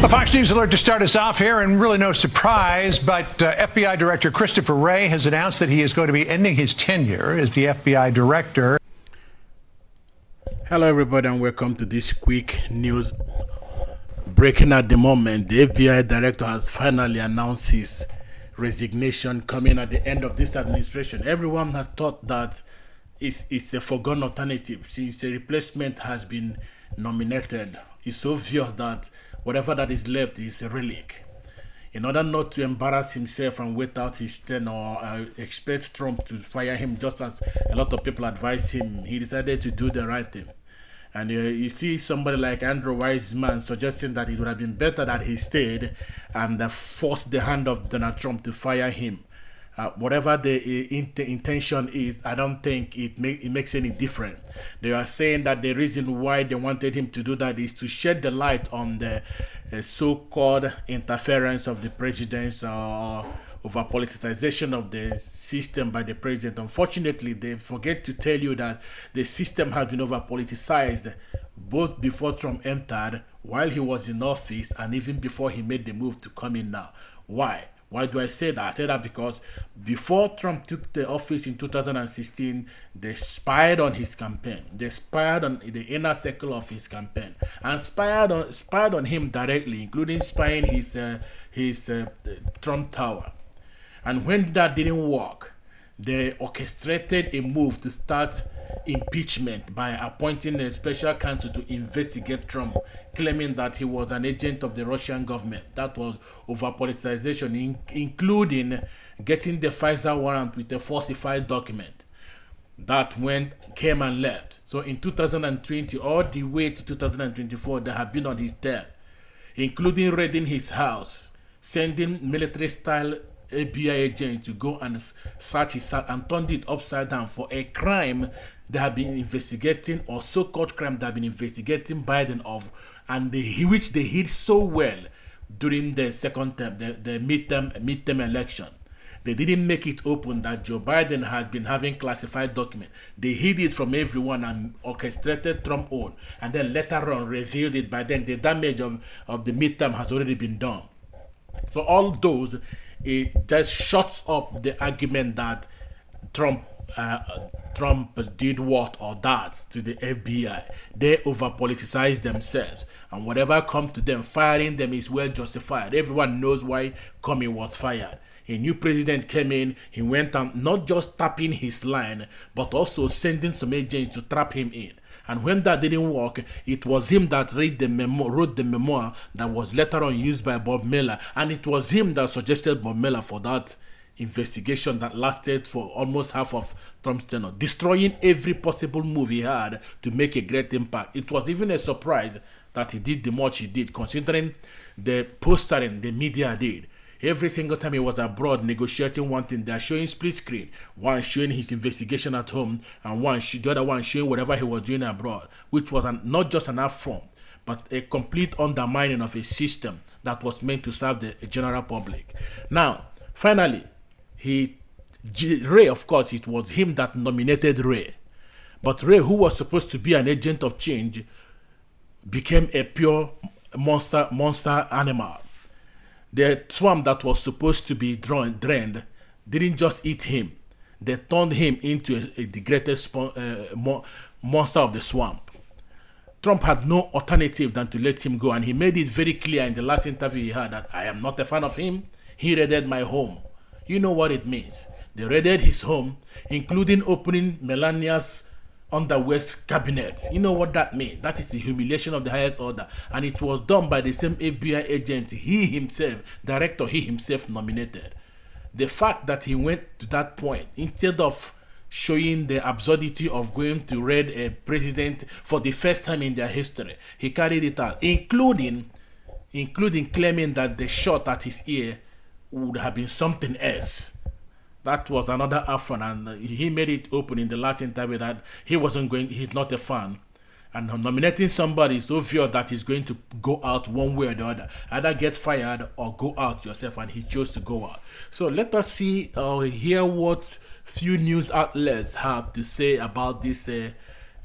A Fox News alert to start us off here, and really no surprise, but FBI Director Christopher Wray has announced that he is going to be ending his tenure as the FBI director. Hello everybody and welcome to this quick news. Breaking at the moment, the FBI director has finally announced his resignation coming at the end of this administration. Everyone has thought that it's a foregone alternative since a replacement has been nominated. It's obvious that whatever that is left is a relic. In order not to embarrass himself and wait out his turn or expect Trump to fire him, just as a lot of people advise him, he decided to do the right thing. And you see somebody like Andrew Weissman suggesting that it would have been better that he stayed and forced the hand of Donald Trump to fire him. Whatever the intention is, I don't think it makes any difference. They are saying that the reason why they wanted him to do that is to shed the light on the so-called interference of the president or over politicization of the system by the president. Unfortunately, they forget to tell you that the system has been over politicized both before Trump entered, while he was in office, and even before he made the move to come in now. Why? Why do I say that? I say that because before Trump took the office in 2016, they spied on his campaign. They spied on the inner circle of his campaign and spied on him directly, including spying his Trump Tower. And when that didn't work, they orchestrated a move to start impeachment by appointing a special counsel to investigate Trump, claiming that he was an agent of the Russian government. That was over politicization, including getting the FISA warrant with a falsified document that came and left. So in 2020 all the way to 2024, they have been on his tail, including raiding his house, sending military-style FBI agents to go and search his house and turned it upside down for a crime they have been investigating, or so-called crime they have been investigating Biden of, and which they hid so well during the second term, the midterm election. They didn't make it open that Joe Biden has been having classified documents. They hid it from everyone and orchestrated Trump own, and then later on revealed it. By then the damage of the midterm has already been done. So all those, it just shuts up the argument that Trump did what or that to the FBI. They over politicize themselves, and whatever comes to them, firing them is well justified. Everyone knows why Comey was fired. A new president came in, he went on not just tapping his line, but also sending some agents to trap him in. And when that didn't work, it was him that wrote the memoir that was later on used by Bob Mueller. And it was him that suggested Bob Mueller for that investigation that lasted for almost half of Trump's tenure, destroying every possible move he had to make a great impact. It was even a surprise that he did the much he did, considering the postering the media did. Every single time he was abroad negotiating one thing, they're showing split screen. One showing his investigation at home, and the other one showing whatever he was doing abroad, which was not just an affront, but a complete undermining of a system that was meant to serve the general public. Now, finally, Wray, of course, it was him that nominated Wray. But Wray, who was supposed to be an agent of change, became a pure monster animal. The swamp that was supposed to be drained didn't just eat him. They turned him into the greatest monster of the swamp. Trump had no alternative than to let him go, and he made it very clear in the last interview he had that I am not a fan of him. He raided my home. You know what it means. They raided his home, including opening Melania's underwear's cabinet. You know what that means. That is the humiliation of the highest order, and it was done by the same FBI agent he himself nominated. The fact that he went to that point, instead of showing the absurdity of going to raid a president for the first time in their history, he carried it out, including claiming that the shot at his ear would have been something else. That was another affront, and he made it open in the last interview that he's not a fan. And nominating somebody is so obvious that he's going to go out one way or the other. Either get fired or go out yourself, and he chose to go out. So let us see or hear what few news outlets have to say about this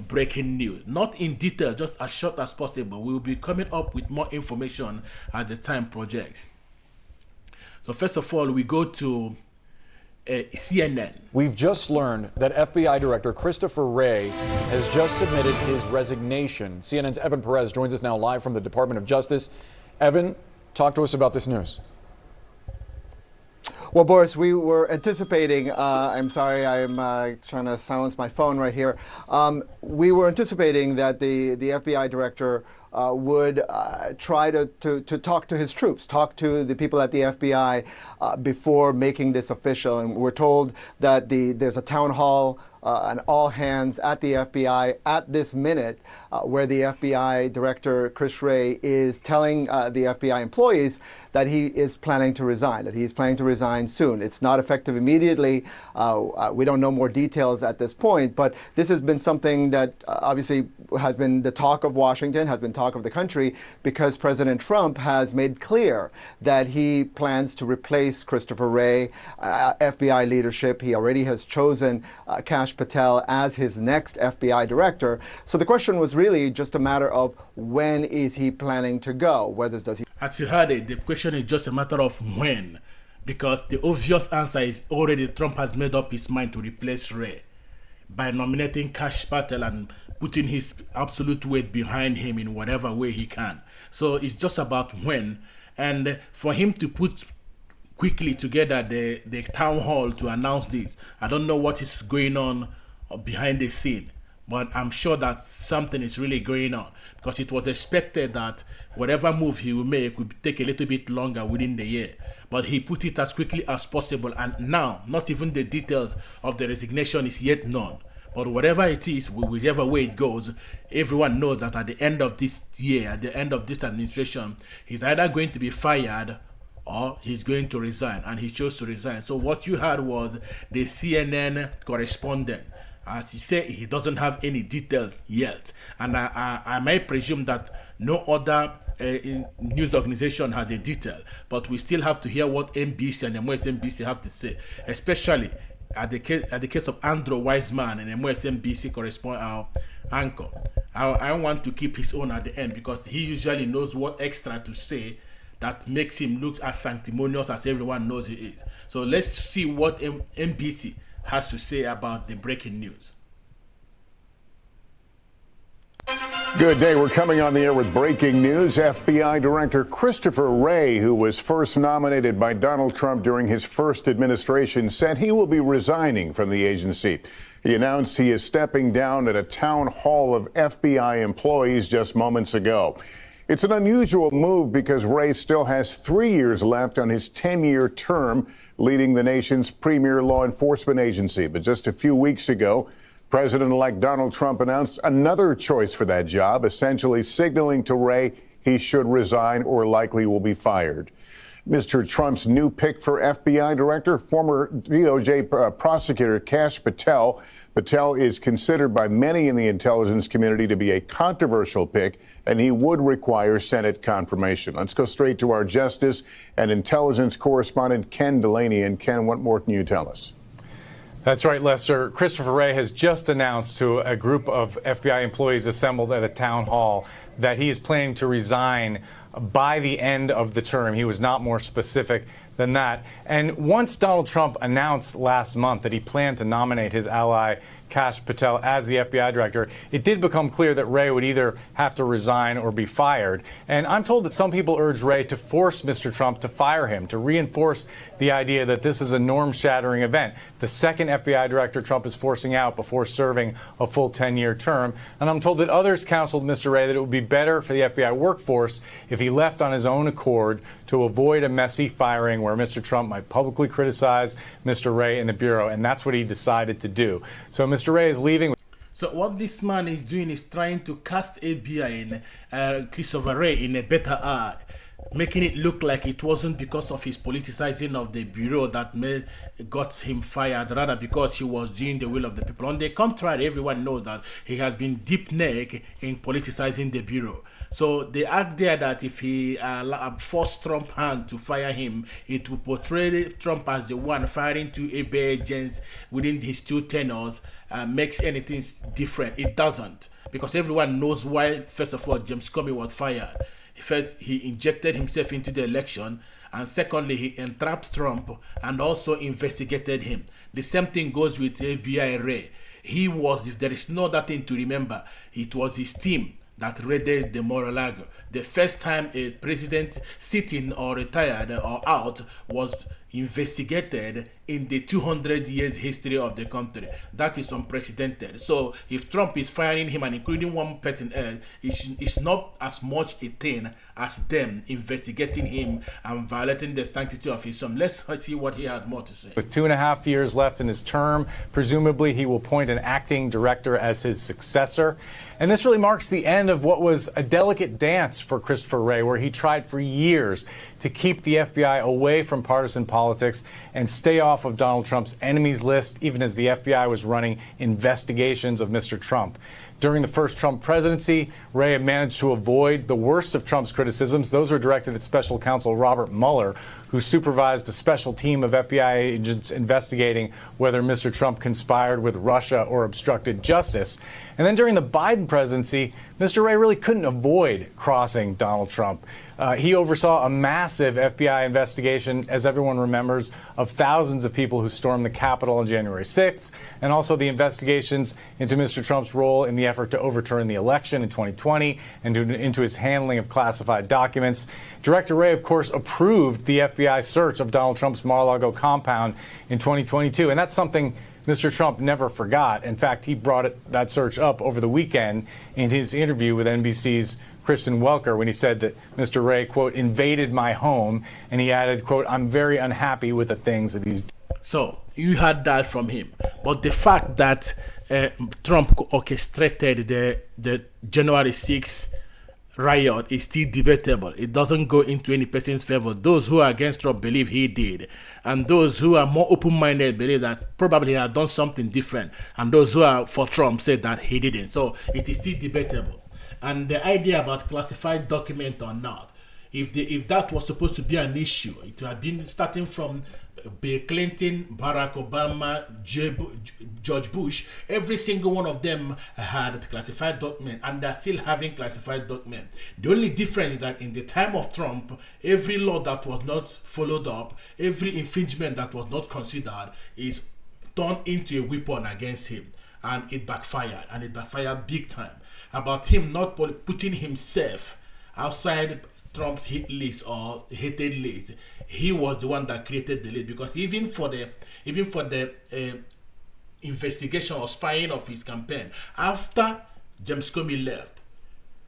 breaking news. Not in detail, just as short as possible. We will be coming up with more information as the time projects. So first of all, we go to CNN. We've just learned that FBI Director Christopher Wray has just submitted his resignation. CNN's Evan Perez joins us now live from the Department of Justice. Evan, talk to us about this news. Well, Boris, we were anticipating, I'm sorry, I'm trying to silence my phone right here. We were anticipating that the FBI director would try to talk to his troops, talk to the people at the FBI before making this official. And we're told that there's a town hall, an all hands at the FBI at this minute, where the FBI Director Chris Wray is telling the FBI employees that he is planning to resign, that he's planning to resign soon. It's not effective immediately. We don't know more details at this point, but this has been something that obviously has been the talk of Washington, has been talk of the country, because President Trump has made clear that he plans to replace Christopher Wray, FBI leadership. He already has chosen Kash Patel as his next FBI director. So the question was really just a matter of when is he planning to go? Whether does he... As you heard it, the question is just a matter of when, because the obvious answer is already Trump has made up his mind to replace Wray by nominating Kash Patel and putting his absolute weight behind him in whatever way he can. So it's just about when, and for him to put quickly together the town hall to announce this, I don't know what is going on behind the scene. But I'm sure that something is really going on, because it was expected that whatever move he will make would take a little bit longer within the year. But he put it as quickly as possible, and now not even the details of the resignation is yet known. But whatever it is, whichever way it goes, everyone knows that at the end of this year, at the end of this administration, he's either going to be fired or he's going to resign, and he chose to resign. So what you heard was the CNN correspondent. As he said, he doesn't have any details yet, and I might presume that no other news organization has a detail, but we still have to hear what NBC and MSNBC have to say, especially at the case of Andrew Wiseman and MSNBC correspondent anchor. I want to keep his own at the end, because he usually knows what extra to say that makes him look as sanctimonious as everyone knows he is. So let's see what NBC has to say about the breaking news. Good day. We're coming on the air with breaking news. FBI Director Christopher Wray, who was first nominated by Donald Trump during his first administration, said he will be resigning from the agency. He announced he is stepping down at a town hall of FBI employees just moments ago. It's an unusual move because Wray still has 3 years left on his 10-year term leading the nation's premier law enforcement agency. But just a few weeks ago, President-elect Donald Trump announced another choice for that job, essentially signaling to Wray he should resign or likely will be fired. Mr. Trump's new pick for FBI director, former DOJ prosecutor Kash Patel. Patel is considered by many in the intelligence community to be a controversial pick, and he would require Senate confirmation. Let's go straight to our justice and intelligence correspondent, Ken Delaney. And Ken, what more can you tell us? That's right, Lester. Christopher Wray has just announced to a group of FBI employees assembled at a town hall that he is planning to resign by the end of the term. He was not more specific than that. And once Donald Trump announced last month that he planned to nominate his ally Kash Patel as the FBI director, it did become clear that Wray would either have to resign or be fired. And I'm told that some people urged Wray to force Mr. Trump to fire him, to reinforce the idea that this is a norm-shattering event, the second FBI director Trump is forcing out before serving a full 10-year term. And I'm told that others counseled Mr. Wray that it would be better for the FBI workforce if he left on his own accord to avoid a messy firing where Mr. Trump might publicly criticize Mr. Wray and the Bureau. And that's what he decided to do. So Mr. Wray is leaving. So what this man is doing is trying to cast FBI and Christopher Wray in a better eye. making it look like it wasn't because of his politicizing of the bureau that got him fired, rather because he was doing the will of the people. On the contrary, everyone knows that he has been deep neck in politicizing the bureau. So the act there that if he forced Trump hand to fire him, it would portray Trump as the one firing two FBI agents within his 2 tenures makes anything different. It doesn't, because everyone knows why. First of all, James Comey was fired. First, he injected himself into the election, and secondly, he entrapped Trump and also investigated him. The same thing goes with FBI Wray. He was, if there is no other thing to remember, it was his team that raided the Mar-a-Lago. The first time a president sitting or retired or out was investigated in the 200 years history of the country. That is unprecedented. So if Trump is firing him and including one person else, it's not as much a thing as them investigating him and violating the sanctity of his son. Let's see what he has more to say. With 2.5 years left in his term, presumably he will appoint an acting director as his successor. And this really marks the end of what was a delicate dance for Christopher Wray, where he tried for years to keep the FBI away from partisan politics and stay off of Donald Trump's enemies list, even as the FBI was running investigations of Mr. Trump. During the first Trump presidency, Wray had managed to avoid the worst of Trump's criticisms. Those were directed at special counsel Robert Mueller, who supervised a special team of FBI agents investigating whether Mr. Trump conspired with Russia or obstructed justice. And then during the Biden presidency, Mr. Wray really couldn't avoid crossing Donald Trump. He oversaw a massive FBI investigation, as everyone remembers, of thousands of people who stormed the Capitol on January 6th, and also the investigations into Mr. Trump's role in the effort to overturn the election in 2020 and into his handling of classified documents. Director Wray, of course, approved the FBI search of Donald Trump's Mar-a-Lago compound in 2022, and that's something Mr. Trump never forgot. In fact, he brought that search up over the weekend in his interview with NBC's Kristen Welker when he said that Mr. Wray, quote, invaded my home, and he added, quote, I'm very unhappy with the things that he's. So you heard that from him. But the fact that Trump orchestrated the January 6th riot is still debatable. It doesn't go into any person's favor. Those who are against Trump believe he did, and those who are more open-minded believe that probably he has done something different, and those who are for Trump say that he didn't. So it is still debatable. And the idea about classified document or not, if that was supposed to be an issue, it had been starting from Bill Clinton, Barack Obama, George Bush. Every single one of them had classified document, and they're still having classified document. The only difference is that in the time of Trump, every law that was not followed up, every infringement that was not considered is turned into a weapon against him, and it backfired big time. About him not putting himself outside Trump's hit list or hated list, he was the one that created the list, because even for the investigation or spying of his campaign after James Comey left,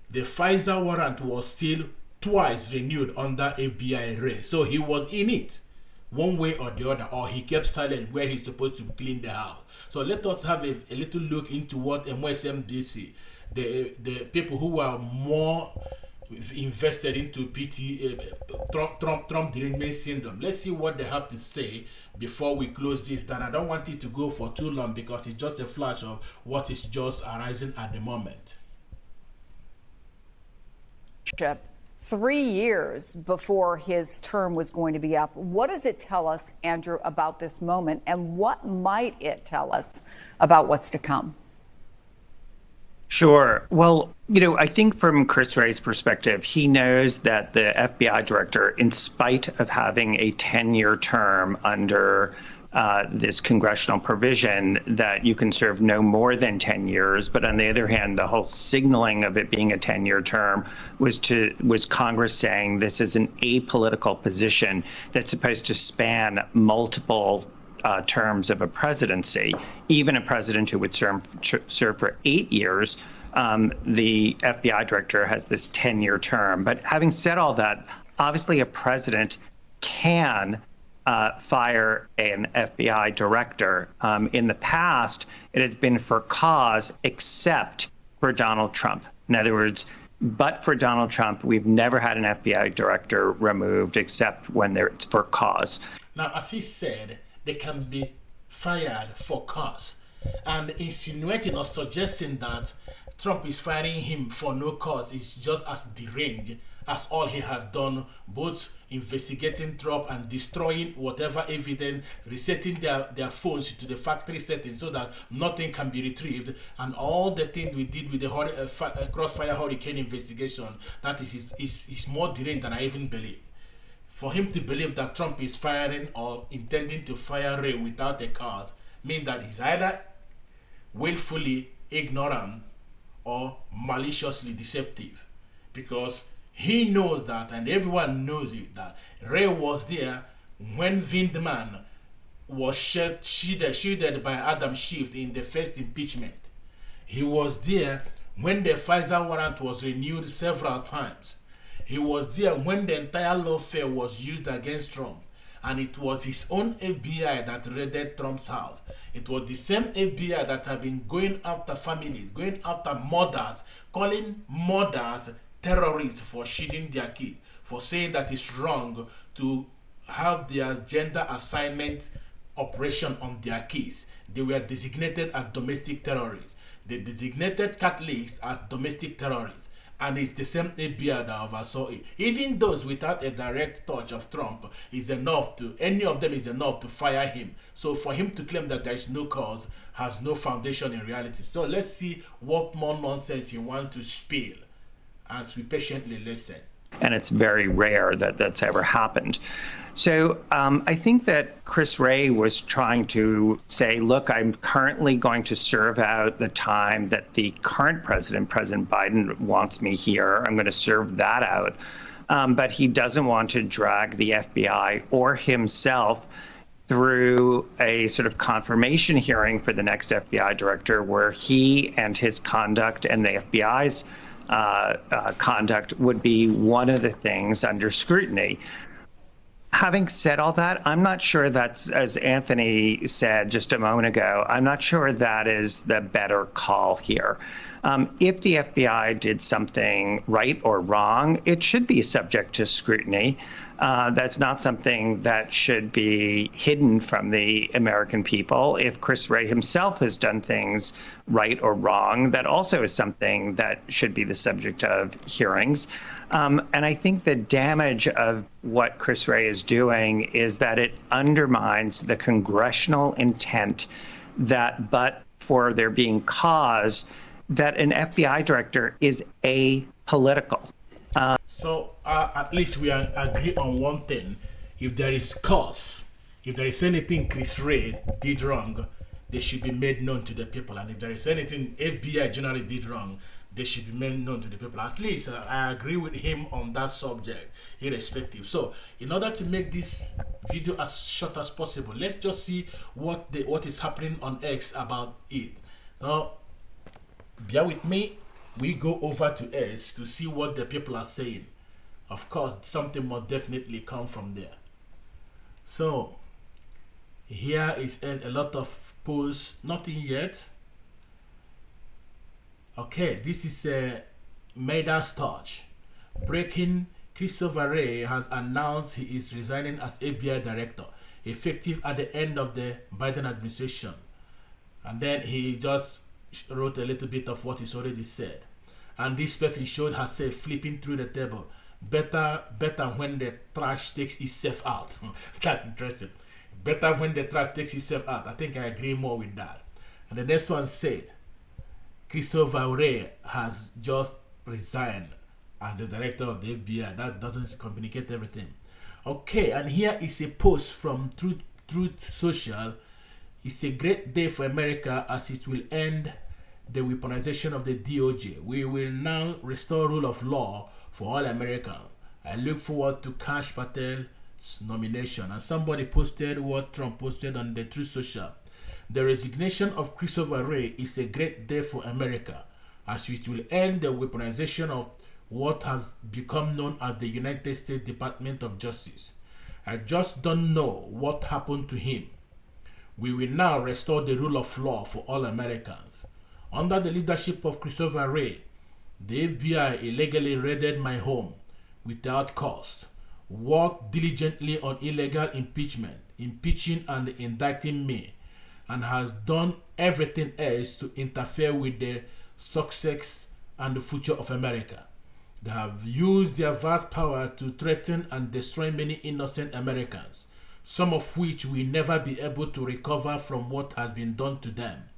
the FISA warrant was still twice renewed under FBI Wray. So he was in it one way or the other, or he kept silent where he's supposed to clean the house. So let us have a little look into what MSNBC, the people who are more invested into Trump derangement syndrome. Let's see what they have to say before we close this down. I don't want it to go for too long because it's just a flash of what is just arising at the moment. 3 years before his term was going to be up. What does it tell us, Andrew, about this moment, and what might it tell us about what's to come? Sure. Well, I think from Chris Wray's perspective, he knows that the FBI director, in spite of having a 10-year term under this congressional provision that you can serve no more than 10 years. But on the other hand, the whole signaling of it being a 10-year term was Congress saying this is an apolitical position that's supposed to span multiple terms of a presidency. Even a president who would serve for 8 years, the FBI director has this 10-year term. But having said all that, obviously a president can fire an FBI director. In the past, it has been for cause except for Donald Trump. In other words, but for Donald Trump, we've never had an FBI director removed except when it's for cause. Now, as he said, they can be fired for cause. And insinuating or suggesting that Trump is firing him for no cause is just as deranged as all he has done, both investigating Trump and destroying whatever evidence, resetting their phones to the factory settings so that nothing can be retrieved, and all the things we did with the Crossfire Hurricane investigation. That is more deranged than I even believe. For him to believe that Trump is firing or intending to fire Wray without a cause means that he's either willfully ignorant or maliciously deceptive, because he knows that, and everyone knows it, that Wray was there when Vindman was shielded by Adam Schiff in the first impeachment. He was there when the FISA warrant was renewed several times. He was there when the entire lawfare was used against Trump. And it was his own FBI that raided Trump's house. It was the same FBI that had been going after families, going after mothers, calling mothers terrorists for shielding their kids, for saying that it's wrong to have their gender assignment operation on their kids. They were designated as domestic terrorists. They designated Catholics as domestic terrorists. And it's the same FBI that oversaw it. Even those without a direct touch of Trump is enough to, any of them is enough to fire him. So for him to claim that there is no cause has no foundation in reality. So let's see what more nonsense he wants to spill as we patiently listen. And it's very rare that that's ever happened. So I think that Chris Wray was trying to say, look, I'm currently going to serve out the time that the current president, President Biden, wants me here. I'm going to serve that out. But he doesn't want to drag the FBI or himself through a sort of confirmation hearing for the next FBI director, where he and his conduct and the FBI's conduct would be one of the things under scrutiny. Having said all that, I'm not sure that's, as Anthony said just a moment ago, I'm not sure that is the better call here. If the FBI did something right or wrong, it should be subject to scrutiny. That's not something that should be hidden from the American people. If Chris Wray himself has done things right or wrong, that also is something that should be the subject of hearings. And I think the damage of what Chris Wray is doing is that it undermines the congressional intent that, but for there being cause, that an FBI director is apolitical. So at least we agree on one thing. If there is cause, if there is anything Chris Wray did wrong, they should be made known to the people. And if there is anything FBI journalist did wrong, they should be made known to the people. At least I agree with him on that subject, irrespective. So in order to make this video as short as possible, let's just see what is happening on X about it. So bear with me. We go over to X to see what the people are saying. Of course, something must definitely come from there. So here is a lot of posts, nothing yet. Okay, this is a Midas touch. Breaking: Christopher Wray has announced he is resigning as FBI director, effective at the end of the Biden administration. And then he just wrote a little bit of what he's already said. And this person showed herself flipping through the table. Better when the trash takes itself out. That's interesting. Better when the trash takes itself out. I think I agree more with that. And the next one said, Christopher Wray has just resigned as the director of the FBI. That doesn't communicate everything. Okay, and here is a post from Truth Social. It's a great day for America as it will end the weaponization of the DOJ. We will now restore rule of law for all Americans. I look forward to Kash Patel's nomination. And somebody posted what Trump posted on the Truth Social. The resignation of Christopher Wray is a great day for America, as it will end the weaponization of what has become known as the United States Department of Justice. I just don't know what happened to him. We will now restore the rule of law for all Americans. Under the leadership of Christopher Wray, The FBI illegally raided my home without cost, worked diligently on illegal impeachment, impeaching and indicting me, and has done everything else to interfere with the success and the future of America. They have used their vast power to threaten and destroy many innocent Americans, some of which will never be able to recover from what has been done to them.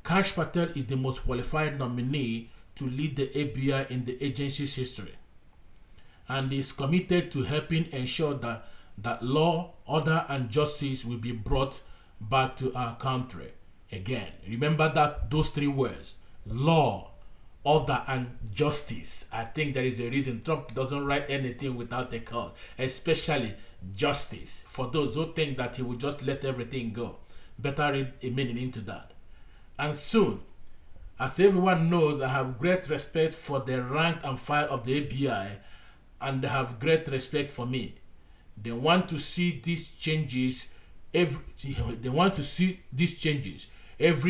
Kash Patel is the most qualified nominee to lead the FBI in the agency's history, and is committed to helping ensure that law, order, and justice will be brought back to our country. Again, remember those three words: law, order, and justice. I think there is a reason Trump doesn't write anything without a cause, especially justice. For those who think that he will just let everything go, better read a meaning into that. And soon, as everyone knows, I have great respect for the rank and file of the FBI, and they have great respect for me. They want to see these changes every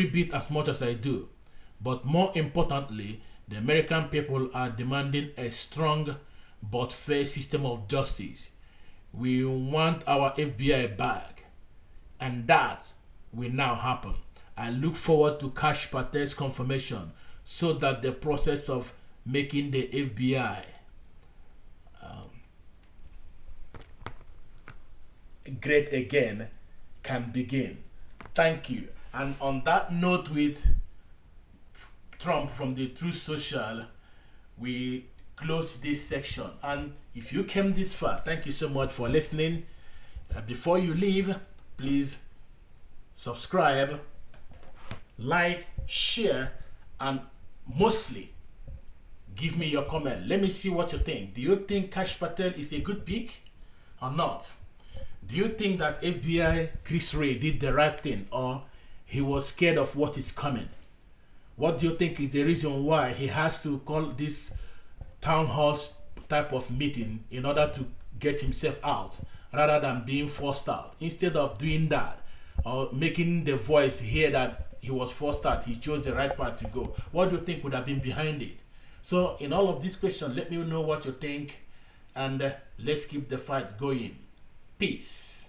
bit as much as I do. But more importantly, the American people are demanding a strong but fair system of justice. We want our FBI back, and that will now happen. I look forward to Kash Patel's confirmation so that the process of making the FBI great again can begin. Thank you. And on that note, with Trump from the Truth Social, we close this section. And if you came this far, thank you so much for listening. Before you leave, please subscribe, like, share, and mostly give me your comment. Let me see what you think. Do you think Kash Patel is a good pick or not? Do you think that FBI Chris Wray did the right thing, or he was scared of what is coming? What do you think is the reason why he has to call this town hall type of meeting in order to get himself out rather than being forced out? Instead of doing that or making the voice hear that he was forced out, he chose the right path to go. What do you think would have been behind it? So in all of these questions, let me know what you think, and let's keep the fight going. Peace.